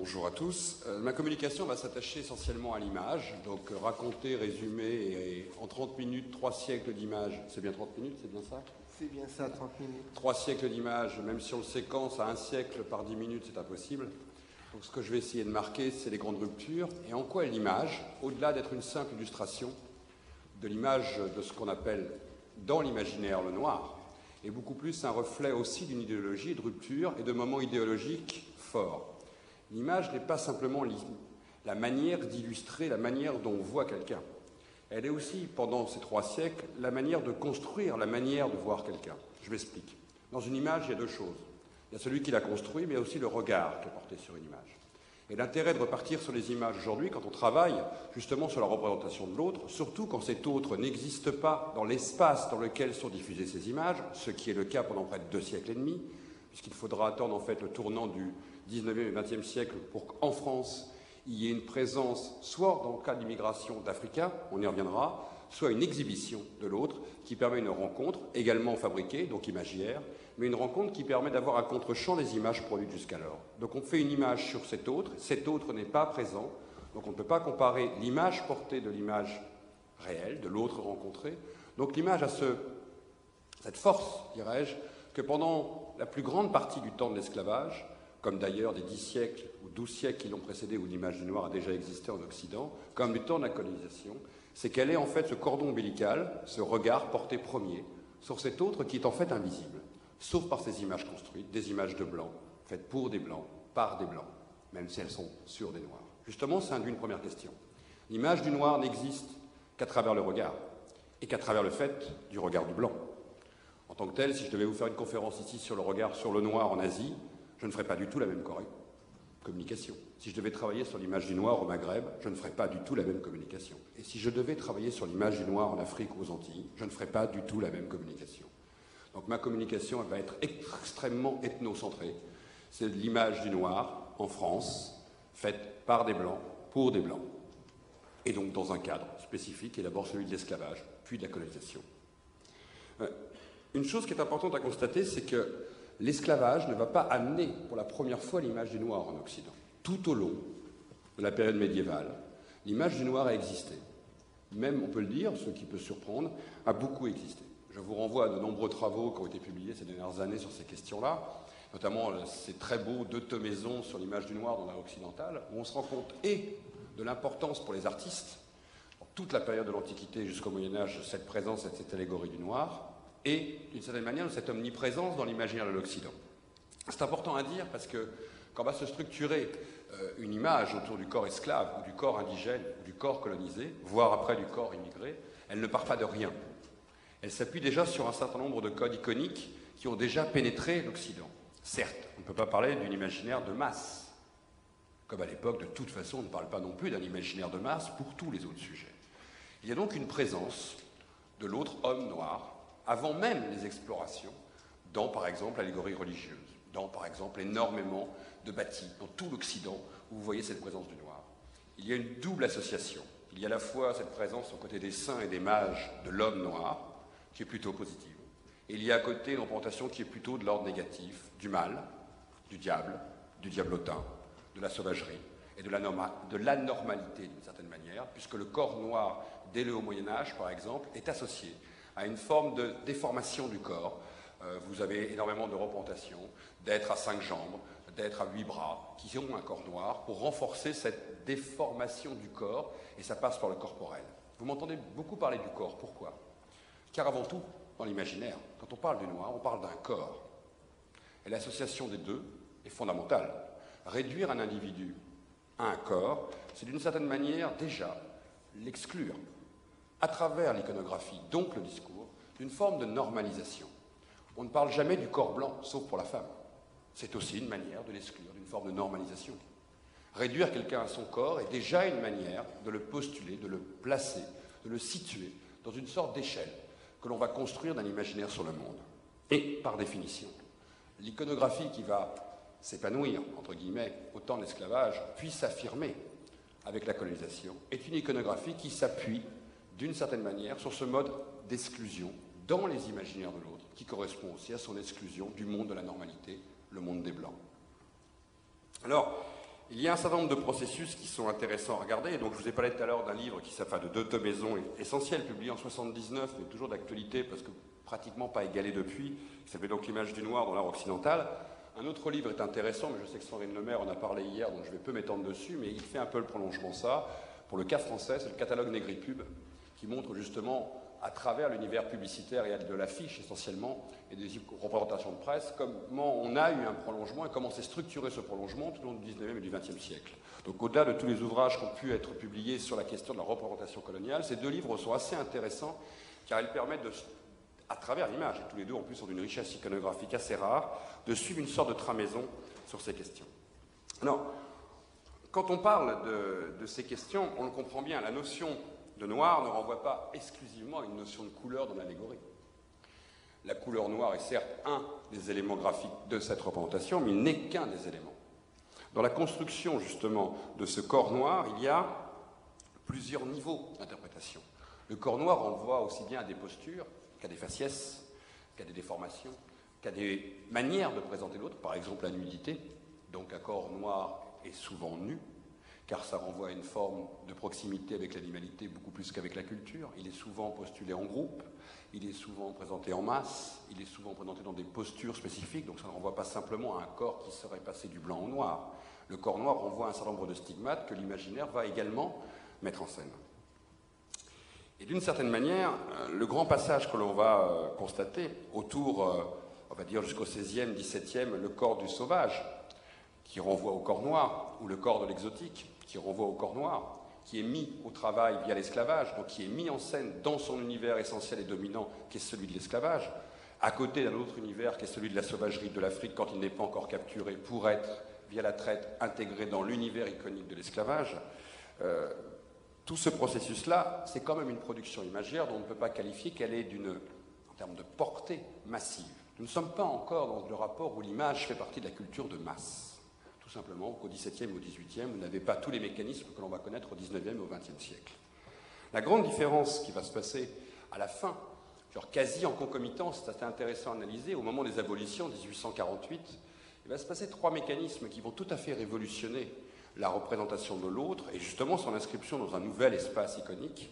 Bonjour à tous. Ma communication va s'attacher essentiellement à l'image, donc raconter, résumer et en 30 minutes, 3 siècles d'images. C'est bien 30 minutes, c'est bien ça? C'est bien ça, 30 minutes. 3 siècles d'images, même si on le séquence à 1 siècle par 10 minutes, c'est impossible. Donc ce que je vais essayer de marquer, c'est les grandes ruptures et en quoi l'image, au-delà d'être une simple illustration de l'image de ce qu'on appelle dans l'imaginaire le noir, est beaucoup plus un reflet aussi d'une idéologie et de rupture et de moments idéologiques forts. L'image n'est pas simplement la manière d'illustrer, la manière dont on voit quelqu'un. Elle est aussi, pendant ces 3 siècles, la manière de construire, la manière de voir quelqu'un. Je m'explique. Dans une image, il y a 2 choses. Il y a celui qui l'a construit, mais il y a aussi le regard qui est porté sur une image. Et l'intérêt de repartir sur les images aujourd'hui, quand on travaille justement sur la représentation de l'autre, surtout quand cet autre n'existe pas dans l'espace dans lequel sont diffusées ces images, ce qui est le cas pendant près de 2 siècles et demi, puisqu'il faudra attendre en fait le tournant du 19e et 20e siècle pour qu'en France, il y ait une présence, soit dans le cas d'immigration d'Africains, on y reviendra, soit une exhibition de l'autre qui permet une rencontre, également fabriquée, donc imagière, mais une rencontre qui permet d'avoir à contre-champ les images produites jusqu'alors. Donc on fait une image sur cet autre n'est pas présent, donc on ne peut pas comparer l'image portée de l'image réelle, de l'autre rencontré. Donc l'image a cette force, dirais-je, que pendant la plus grande partie du temps de l'esclavage, comme d'ailleurs des 10 siècles ou 12 siècles qui l'ont précédé où l'image du noir a déjà existé en Occident, comme du temps de la colonisation, c'est qu'elle est en fait ce cordon ombilical, ce regard porté premier sur cet autre qui est en fait invisible, sauf par ces images construites, des images de blancs, faites pour des blancs, par des blancs, même si elles sont sur des noirs. Justement, ça induit une première question. L'image du noir n'existe qu'à travers le regard, et qu'à travers le fait du regard du blanc. En tant que tel, si je devais vous faire une conférence ici sur le regard sur le noir en Asie, je ne ferais pas du tout la même communication. Si je devais travailler sur l'image du noir au Maghreb, je ne ferais pas du tout la même communication. Et si je devais travailler sur l'image du noir en Afrique ou aux Antilles, je ne ferais pas du tout la même communication. Donc ma communication, elle va être extrêmement ethnocentrée. C'est l'image du noir en France, faite par des blancs, pour des blancs. Et donc dans un cadre spécifique, qui est d'abord celui de l'esclavage, puis de la colonisation. Une chose qui est importante à constater, c'est que l'esclavage ne va pas amener pour la première fois l'image du noir en Occident. Tout au long de la période médiévale, l'image du noir a existé. Même, on peut le dire, ce qui peut surprendre, a beaucoup existé. Je vous renvoie à de nombreux travaux qui ont été publiés ces dernières années sur ces questions-là, notamment ces très beaux 2 tomaisons sur l'image du noir dans l'art occidental, où on se rend compte et de l'importance pour les artistes, dans toute la période de l'Antiquité jusqu'au Moyen-Âge, de cette présence et de cette allégorie du noir, et d'une certaine manière de cette omniprésence dans l'imaginaire de l'Occident. C'est important à dire parce que quand va se structurer une image autour du corps esclave ou du corps indigène ou du corps colonisé, voire après du corps immigré, elle ne part pas de rien. Elle s'appuie déjà sur un certain nombre de codes iconiques qui ont déjà pénétré l'Occident. Certes, on ne peut pas parler d'un imaginaire de masse. Comme à l'époque, de toute façon, on ne parle pas non plus d'un imaginaire de masse pour tous les autres sujets. Il y a donc une présence de l'autre homme noir avant même les explorations, dans, par exemple, l'allégorie religieuse, dans, par exemple, énormément de bâtis, dans tout l'Occident, où vous voyez cette présence du noir. Il y a une double association. Il y a à la fois cette présence aux côtés des saints et des mages de l'homme noir, qui est plutôt positive. Et il y a à côté une représentation qui est plutôt de l'ordre négatif, du mal, du diablotin, de la sauvagerie et de l'anormalité d'une certaine manière, puisque le corps noir, dès le haut Moyen-Âge, par exemple, est associé à une forme de déformation du corps. Vous avez énormément de représentations d'êtres à 5 jambes, d'êtres à 8 bras, qui ont un corps noir pour renforcer cette déformation du corps, et ça passe par le corporel. Vous m'entendez beaucoup parler du corps, pourquoi? Car avant tout, dans l'imaginaire, quand on parle du noir, on parle d'un corps. Et l'association des deux est fondamentale. Réduire un individu à un corps, c'est d'une certaine manière déjà l'exclure, à travers l'iconographie, donc le discours, d'une forme de normalisation. On ne parle jamais du corps blanc, sauf pour la femme. C'est aussi une manière de l'exclure, d'une forme de normalisation. Réduire quelqu'un à son corps est déjà une manière de le postuler, de le placer, de le situer dans une sorte d'échelle que l'on va construire d'un imaginaire sur le monde. Et, par définition, l'iconographie qui va s'épanouir, entre guillemets, au temps de l'esclavage, puis s'affirmer avec la colonisation, est une iconographie qui s'appuie d'une certaine manière sur ce mode d'exclusion dans les imaginaires de l'autre, qui correspond aussi à son exclusion du monde de la normalité, le monde des Blancs. Alors, il y a un certain nombre de processus qui sont intéressants à regarder. Donc, je vous ai parlé tout à l'heure d'un livre de deux tomaisons essentielles, publié en 79, mais toujours d'actualité, parce que pratiquement pas égalé depuis, qui s'appelle donc L'image du noir dans l'art occidental. Un autre livre est intéressant, mais je sais que Sandrine Lemaire en a parlé hier, donc je vais peu m'étendre dessus, mais il fait un peu le prolongement de ça. Pour le cas français, c'est le catalogue Négripub, qui montre justement, à travers l'univers publicitaire et de l'affiche essentiellement, et des représentations de presse, comment on a eu un prolongement et comment s'est structuré ce prolongement tout au long du 19e et du 20e siècle. Donc au-delà de tous les ouvrages qui ont pu être publiés sur la question de la représentation coloniale, ces deux livres sont assez intéressants, car ils permettent de, à travers l'image, et tous les deux en plus sont d'une richesse iconographique assez rare, de suivre une sorte de tramaison sur ces questions. Alors, quand on parle de ces questions, on le comprend bien, la notion de noir ne renvoie pas exclusivement à une notion de couleur dans l'allégorie. La couleur noire est certes un des éléments graphiques de cette représentation, mais il n'est qu'un des éléments. Dans la construction, justement, de ce corps noir, il y a plusieurs niveaux d'interprétation. Le corps noir renvoie aussi bien à des postures qu'à des faciès, qu'à des déformations, qu'à des manières de présenter l'autre, par exemple la nudité. Donc un corps noir est souvent nu, car ça renvoie à une forme de proximité avec l'animalité beaucoup plus qu'avec la culture. Il est souvent postulé en groupe, il est souvent présenté en masse, il est souvent présenté dans des postures spécifiques, donc ça ne renvoie pas simplement à un corps qui serait passé du blanc au noir. Le corps noir renvoie à un certain nombre de stigmates que l'imaginaire va également mettre en scène. Et d'une certaine manière, le grand passage que l'on va constater autour, on va dire jusqu'au XVIe, XVIIe, le corps du sauvage, qui renvoie au corps noir, ou le corps de l'exotique, qui renvoie au corps noir, qui est mis au travail via l'esclavage, donc qui est mis en scène dans son univers essentiel et dominant, qui est celui de l'esclavage, à côté d'un autre univers qui est celui de la sauvagerie de l'Afrique quand il n'est pas encore capturé, pour être, via la traite, intégré dans l'univers iconique de l'esclavage. Tout ce processus-là, c'est quand même une production imaginaire dont on ne peut pas qualifier qu'elle est en termes de portée massive. Nous ne sommes pas encore dans le rapport où l'image fait partie de la culture de masse. Tout simplement qu'au XVIIe ou au XVIIIe, vous n'avez pas tous les mécanismes que l'on va connaître au XIXe et au XXe siècle. La grande différence qui va se passer à la fin, genre quasi en concomitance, c'est assez intéressant à analyser, au moment des abolitions, 1848, il va se passer trois mécanismes qui vont tout à fait révolutionner la représentation de l'autre et justement son inscription dans un nouvel espace iconique.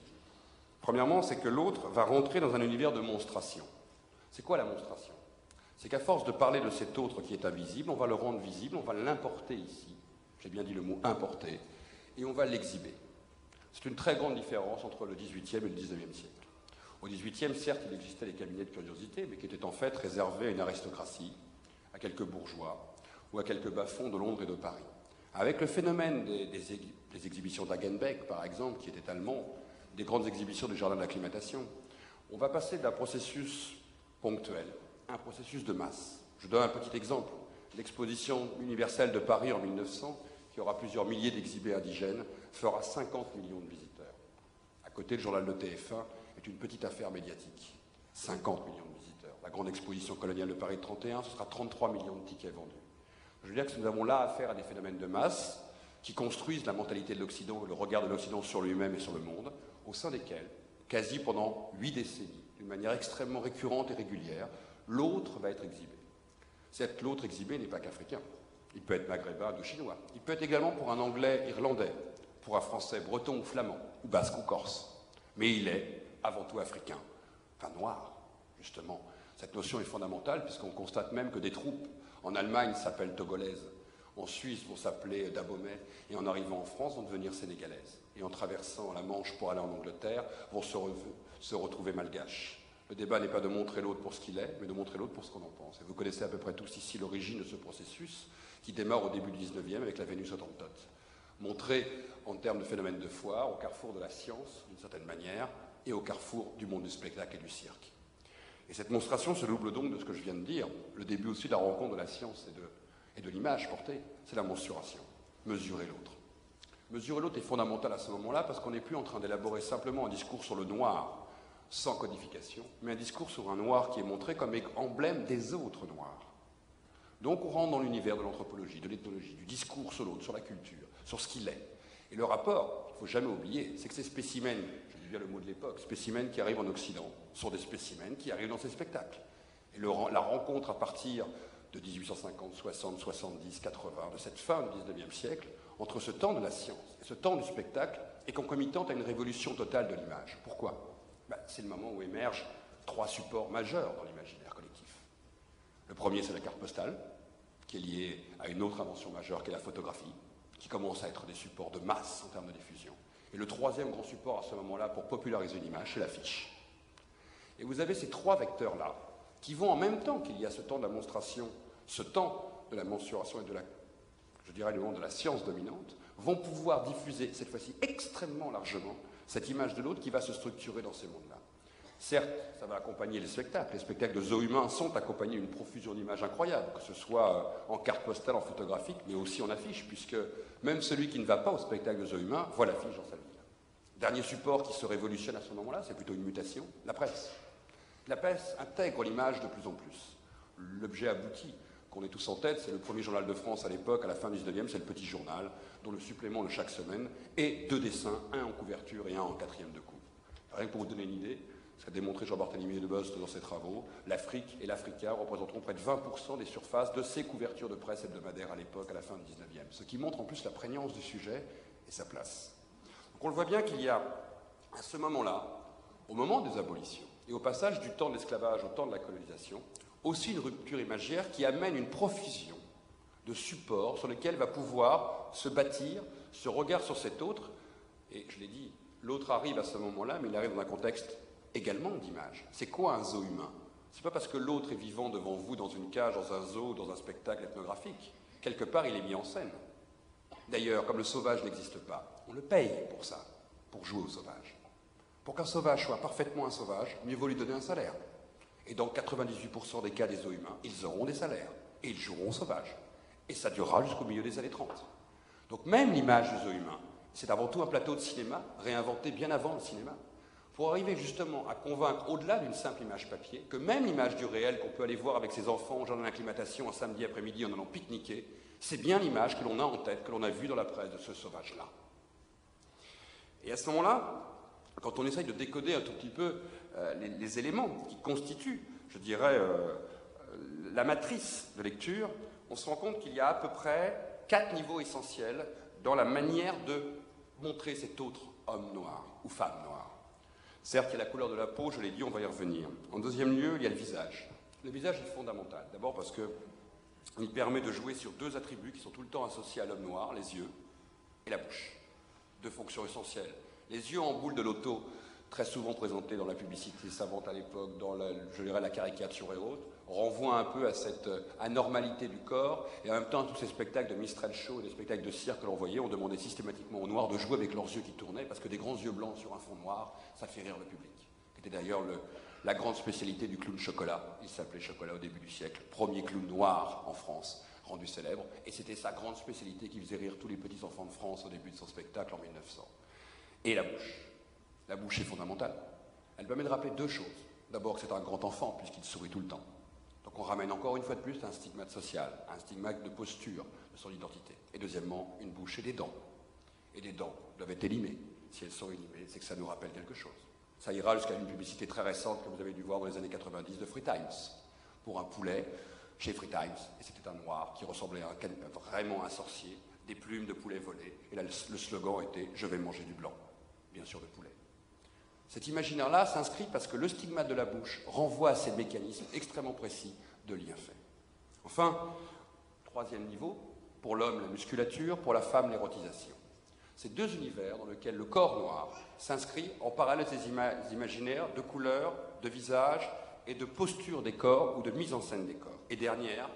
Premièrement, c'est que l'autre va rentrer dans un univers de monstration. C'est quoi la monstration ? C'est qu'à force de parler de cet autre qui est invisible, on va le rendre visible, on va l'importer ici, j'ai bien dit le mot importer, et on va l'exhiber. C'est une très grande différence entre le XVIIIe et le XIXe siècle. Au XVIIIe, certes, il existait des cabinets de curiosité, mais qui étaient en fait réservés à une aristocratie, à quelques bourgeois, ou à quelques bas-fonds de Londres et de Paris. Avec le phénomène des exhibitions d'Hagenbeck, par exemple, qui était allemand, des grandes exhibitions du Jardin de l'Acclimatation, on va passer d'un processus ponctuel à un processus de masse. Je donne un petit exemple. L'exposition universelle de Paris en 1900, qui aura plusieurs milliers d'exhibés indigènes, fera 50 millions de visiteurs. À côté, le journal de TF1 est une petite affaire médiatique. 50 millions de visiteurs. La grande exposition coloniale de Paris de 31, ce sera 33 millions de tickets vendus. Je veux dire que nous avons là affaire à des phénomènes de masse qui construisent la mentalité de l'Occident, le regard de l'Occident sur lui-même et sur le monde, au sein desquels, quasi pendant 8 décennies, d'une manière extrêmement récurrente et régulière, l'autre va être exhibé. Certes, l'autre exhibé n'est pas qu'africain. Il peut être maghrébin ou chinois. Il peut être également pour un anglais irlandais, pour un français breton ou flamand, ou basque ou corse. Mais il est avant tout africain, enfin noir, justement. Cette notion est fondamentale puisqu'on constate même que des troupes en Allemagne s'appellent togolaises, en Suisse vont s'appeler Dahomey, et en arrivant en France vont devenir sénégalaises. Et en traversant la Manche pour aller en Angleterre, vont se retrouver malgaches. Le débat n'est pas de montrer l'autre pour ce qu'il est, mais de montrer l'autre pour ce qu'on en pense. Et vous connaissez à peu près tous ici l'origine de ce processus qui démarre au début du XIXe avec la Vénus hottentote. Montré en termes de phénomène de foire, au carrefour de la science, d'une certaine manière, et au carrefour du monde du spectacle et du cirque. Et cette monstration se double donc de ce que je viens de dire, le début aussi de la rencontre de la science et de l'image portée, c'est la mensuration, mesurer l'autre. Mesurer l'autre est fondamental à ce moment-là parce qu'on n'est plus en train d'élaborer simplement un discours sur le noir sans codification, mais un discours sur un noir qui est montré comme emblème des autres noirs. Donc on rentre dans l'univers de l'anthropologie, de l'ethnologie, du discours sur l'autre, sur la culture, sur ce qu'il est. Et le rapport, il ne faut jamais oublier, c'est que ces spécimens, je dis bien le mot de l'époque, spécimens qui arrivent en Occident, sont des spécimens qui arrivent dans ces spectacles. Et la rencontre à partir de 1850, 60, 70, 80, de cette fin du XIXe siècle, entre ce temps de la science et ce temps du spectacle, est concomitante à une révolution totale de l'image. Pourquoi? C'est le moment où émergent trois supports majeurs dans l'imaginaire collectif. Le premier, c'est la carte postale, qui est liée à une autre invention majeure qui est la photographie, qui commence à être des supports de masse en termes de diffusion. Et le troisième grand support à ce moment-là pour populariser une image, c'est l'affiche. Et vous avez ces trois vecteurs-là qui vont en même temps qu'il y a ce temps de la monstration, ce temps de la mensuration et de la, je dirais, le moment de la science dominante, vont pouvoir diffuser, cette fois-ci extrêmement largement, cette image de l'autre qui va se structurer dans ces mondes-là. Certes, ça va accompagner les spectacles. Les spectacles de zoo humain sont accompagnés d'une profusion d'images incroyables, que ce soit en carte postale, en photographique, mais aussi en affiche, puisque même celui qui ne va pas au spectacle de zoo humain voit l'affiche dans sa ville. Dernier support qui se révolutionne à ce moment-là, c'est plutôt une mutation, la presse. La presse intègre l'image de plus en plus. L'objet abouti qu'on est tous en tête, c'est le premier journal de France à l'époque, à la fin du 19e, c'est le Petit Journal, dont le supplément de chaque semaine est 2 dessins, un en couverture et un en quatrième de couve. Rien que pour vous donner une idée, ce qu'a démontré Jean-Barthélemy Debost dans ses travaux, l'Afrique et l'Africa représenteront près de 20% des surfaces de ces couvertures de presse hebdomadaires à l'époque, à la fin du 19e, ce qui montre en plus la prégnance du sujet et sa place. Donc on le voit bien qu'il y a, à ce moment-là, au moment des abolitions, et au passage du temps de l'esclavage au temps de la colonisation, aussi une rupture imaginaire qui amène une profusion de supports sur lesquels va pouvoir se bâtir ce regard sur cet autre. Et je l'ai dit, l'autre arrive à ce moment-là, mais il arrive dans un contexte également d'image. C'est quoi un zoo humain? C'est pas parce que l'autre est vivant devant vous dans une cage, dans un zoo, dans un spectacle ethnographique. Quelque part, il est mis en scène. D'ailleurs, comme le sauvage n'existe pas, on le paye pour ça, pour jouer au sauvage. Pour qu'un sauvage soit parfaitement un sauvage, mieux vaut lui donner un salaire. Et dans 98% des cas des zoos humains, ils auront des salaires. Et ils joueront au sauvage. Et ça durera jusqu'au milieu des années 30. Donc même l'image du zoo humain, c'est avant tout un plateau de cinéma, réinventé bien avant le cinéma, pour arriver justement à convaincre, au-delà d'une simple image papier, que même l'image du réel qu'on peut aller voir avec ses enfants au jardin d'acclimatation un samedi après-midi en allant pique-niquer, c'est bien l'image que l'on a en tête, que l'on a vue dans la presse de ce sauvage-là. Et à ce moment-là, quand on essaye de décoder un tout petit peu les éléments qui constituent, je dirais, la matrice de lecture, on se rend compte qu'il y a à peu près 4 niveaux essentiels dans la manière de montrer cet autre homme noir ou femme noire. Certes, il y a la couleur de la peau, je l'ai dit, on va y revenir. En deuxième lieu, il y a le visage. Le visage est fondamental. D'abord parce qu'il permet de jouer sur 2 attributs qui sont tout le temps associés à l'homme noir, les yeux et la bouche. 2 fonctions essentielles. Les yeux en boule de l'auto, très souvent présentés dans la publicité savante à l'époque, dans je dirais la caricature et autres, renvoient un peu à cette anormalité du corps, et en même temps, tous ces spectacles de Minstrel Show et des spectacles de cirque que l'on voyait, on demandait systématiquement aux Noirs de jouer avec leurs yeux qui tournaient, parce que des grands yeux blancs sur un fond noir, ça fait rire le public. C'était d'ailleurs la grande spécialité du clown Chocolat. Il s'appelait Chocolat au début du siècle, premier clown noir en France, rendu célèbre, et c'était sa grande spécialité qui faisait rire tous les petits enfants de France au début de son spectacle en 1900. Et la bouche. La bouche est fondamentale. Elle permet de rappeler 2 choses. D'abord que c'est un grand enfant, puisqu'il sourit tout le temps. Donc on ramène encore une fois de plus un stigmate social, un stigmate de posture de son identité. Et deuxièmement, une bouche et des dents. Et des dents doivent être élimées. Si elles sont élimées, c'est que ça nous rappelle quelque chose. Ça ira jusqu'à une publicité très récente que vous avez dû voir dans les années 90 de Free Times, pour un poulet chez Free Times. Et c'était un noir qui ressemblait vraiment à un sorcier, des plumes de poulet volées. Et là, le slogan était « Je vais manger du blanc », bien sûr de poulet. Cet imaginaire-là s'inscrit parce que le stigmate de la bouche renvoie à ces mécanismes extrêmement précis de lien fait. Enfin, 3e niveau, pour l'homme la musculature, pour la femme l'érotisation. Ces 2 univers dans lesquels le corps noir s'inscrit en parallèle des imaginaires de couleurs, de visages et de posture des corps ou de mise en scène des corps. Et dernière,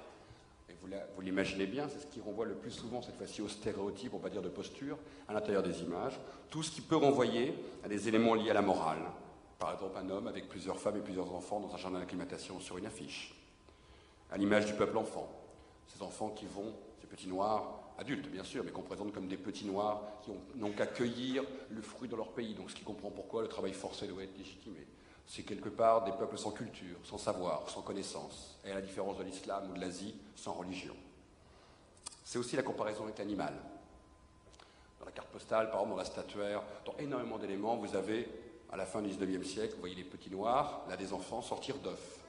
et vous l'imaginez bien, c'est ce qui renvoie le plus souvent cette fois-ci aux stéréotypes, on va dire de posture, à l'intérieur des images, tout ce qui peut renvoyer à des éléments liés à la morale. Par exemple, un homme avec plusieurs femmes et plusieurs enfants dans un jardin d'acclimatation sur une affiche. À l'image du peuple enfant. Ces enfants qui vont, ces petits noirs, adultes bien sûr, mais qu'on présente comme des petits noirs qui n'ont qu'à cueillir le fruit dans leur pays. Donc ce qui comprend pourquoi le travail forcé doit être légitimé. C'est quelque part des peuples sans culture, sans savoir, sans connaissance, et à la différence de l'islam ou de l'Asie, sans religion. C'est aussi la comparaison avec l'animal. Dans la carte postale, par exemple, dans la statuaire, dans énormément d'éléments, vous avez, à la fin du 19e siècle, vous voyez les petits noirs, là des enfants, sortir d'œufs.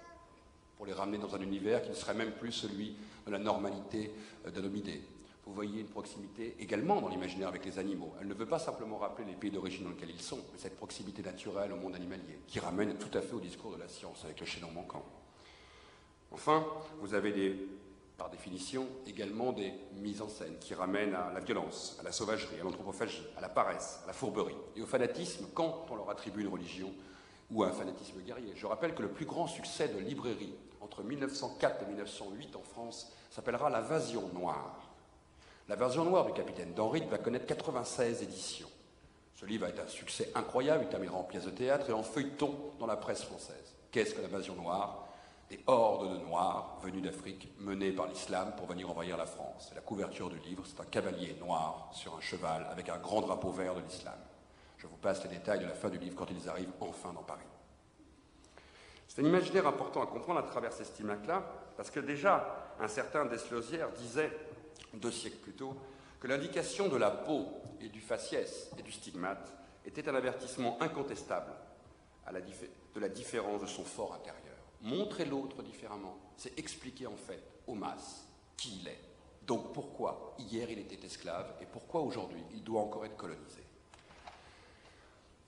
pour les ramener dans un univers qui ne serait même plus celui de la normalité d'un hominidé. Vous voyez une proximité également dans l'imaginaire avec les animaux. Elle ne veut pas simplement rappeler les pays d'origine dans lesquels ils sont, mais cette proximité naturelle au monde animalier, qui ramène tout à fait au discours de la science, avec le chaînon manquant. Enfin, vous avez par définition, également des mises en scène qui ramènent à la violence, à la sauvagerie, à l'anthropophagie, à la paresse, à la fourberie et au fanatisme quand on leur attribue une religion ou un fanatisme guerrier. Je rappelle que le plus grand succès de librairie entre 1904 et 1908 en France s'appellera L'Invasion Noire. L'Invasion Noire du capitaine d'Henry va connaître 96 éditions. Ce livre a été un succès incroyable, il terminera en pièce de théâtre et en feuilleton dans la presse française. Qu'est-ce que l'Invasion Noire ? Des hordes de Noirs venus d'Afrique, menés par l'islam pour venir envahir la France. La couverture du livre, c'est un cavalier noir sur un cheval avec un grand drapeau vert de l'islam. Je vous passe les détails de la fin du livre quand ils arrivent enfin dans Paris. C'est un imaginaire important à comprendre à travers ces stigmates-là, parce que déjà, un certain Desclosières disait, 2 siècles plus tôt, que l'indication de la peau et du faciès et du stigmate était un avertissement incontestable de la différence de son fort intérieur. Montrer l'autre différemment, c'est expliquer en fait aux masses qui il est. Donc pourquoi hier il était esclave et pourquoi aujourd'hui il doit encore être colonisé.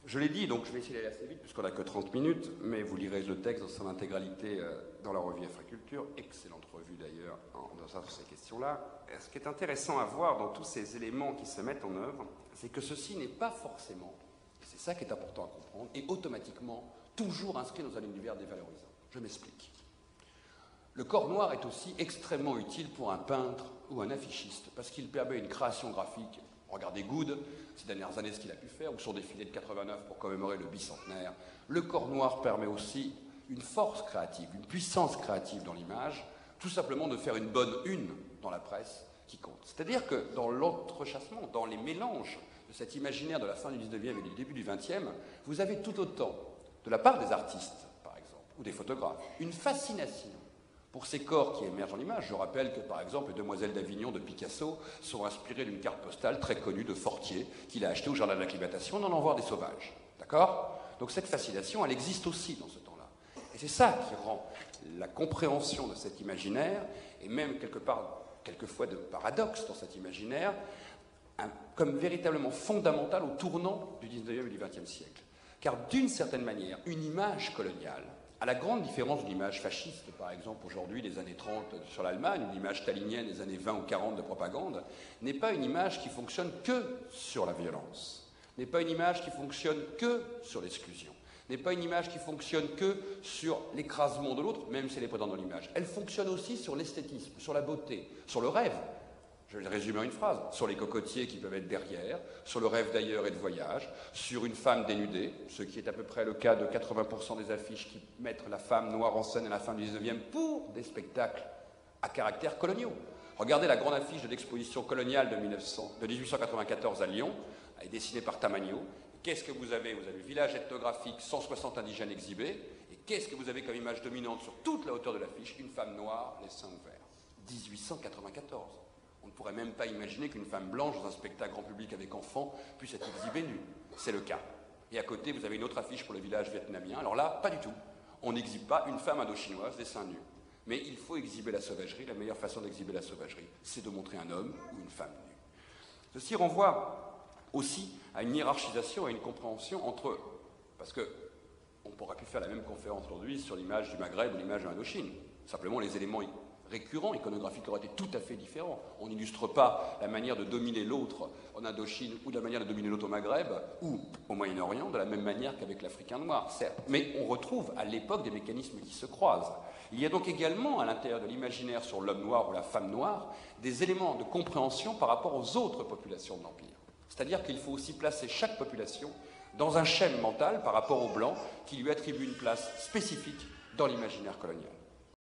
Je l'ai dit, donc je vais essayer d'aller assez vite puisqu'on n'a que 30 minutes, mais vous lirez le texte dans son intégralité dans la revue Infraculture, excellente revue d'ailleurs dans ces questions-là. Ce qui est intéressant à voir dans tous ces éléments qui se mettent en œuvre, c'est que ceci n'est pas forcément, c'est ça qui est important à comprendre, et automatiquement toujours inscrit dans un univers dévalorisant. Je m'explique. Le corps noir est aussi extrêmement utile pour un peintre ou un affichiste parce qu'il permet une création graphique. Regardez Good, ces dernières années ce qu'il a pu faire, ou son défilé de 89 pour commémorer le bicentenaire. Le corps noir permet aussi une force créative, une puissance créative dans l'image, tout simplement de faire une bonne une dans la presse qui compte. C'est-à-dire que dans l'entrechassement, dans les mélanges de cet imaginaire de la fin du 19e et du début du 20e, vous avez tout autant, de la part des artistes, ou des photographes, une fascination pour ces corps qui émergent en l'image. Je rappelle que, par exemple, les Demoiselles d'Avignon de Picasso sont inspirées d'une carte postale très connue de Fortier qu'il a achetée au jardin de l'acclimatation d'en voir des sauvages. D'accord ? Donc cette fascination, elle existe aussi dans ce temps-là. Et c'est ça qui rend la compréhension de cet imaginaire, et même quelquefois de paradoxe dans cet imaginaire, comme véritablement fondamental au tournant du 19e et du 20e siècle. Car d'une certaine manière, une image coloniale, à la grande différence d'une image fasciste, par exemple, aujourd'hui, des années 30 sur l'Allemagne, une image stalinienne des années 20 ou 40 de propagande, n'est pas une image qui fonctionne que sur la violence, n'est pas une image qui fonctionne que sur l'exclusion, n'est pas une image qui fonctionne que sur l'écrasement de l'autre, même si elle est présente dans l'image. Elle fonctionne aussi sur l'esthétisme, sur la beauté, sur le rêve. Je vais le résumer en une phrase, sur les cocotiers qui peuvent être derrière, sur le rêve d'ailleurs et de voyage, sur une femme dénudée, ce qui est à peu près le cas de 80% des affiches qui mettent la femme noire en scène à la fin du 19e pour des spectacles à caractère coloniaux. Regardez la grande affiche de l'exposition coloniale de 1894 à Lyon, elle est dessinée par Tamagno. Qu'est-ce que vous avez ? Vous avez le village ethnographique, 160 indigènes exhibés, et qu'est-ce que vous avez comme image dominante sur toute la hauteur de l'affiche ? Une femme noire, les seins ouverts. 1894. On ne pourrait même pas imaginer qu'une femme blanche dans un spectacle grand public avec enfants puisse être exhibée nue. C'est le cas. Et à côté, vous avez une autre affiche pour le village vietnamien. Alors là, pas du tout. On n'exhibe pas une femme indo-chinoise des seins nus. Mais il faut exhiber la sauvagerie. La meilleure façon d'exhiber la sauvagerie, c'est de montrer un homme ou une femme nue. Ceci renvoie aussi à une hiérarchisation, à une compréhension entre eux. Parce qu'on pourrait pu faire la même conférence aujourd'hui sur l'image du Maghreb ou l'image de l'Indochine. Simplement, les éléments récurrents, iconographiques, auraient été tout à fait différents. On n'illustre pas la manière de dominer l'autre en Indochine ou la manière de dominer l'autre au Maghreb ou au Moyen-Orient de la même manière qu'avec l'Africain noir, certes. Mais on retrouve à l'époque des mécanismes qui se croisent. Il y a donc également à l'intérieur de l'imaginaire sur l'homme noir ou la femme noire des éléments de compréhension par rapport aux autres populations de l'Empire. C'est-à-dire qu'il faut aussi placer chaque population dans un schème mental par rapport au blanc qui lui attribue une place spécifique dans l'imaginaire colonial.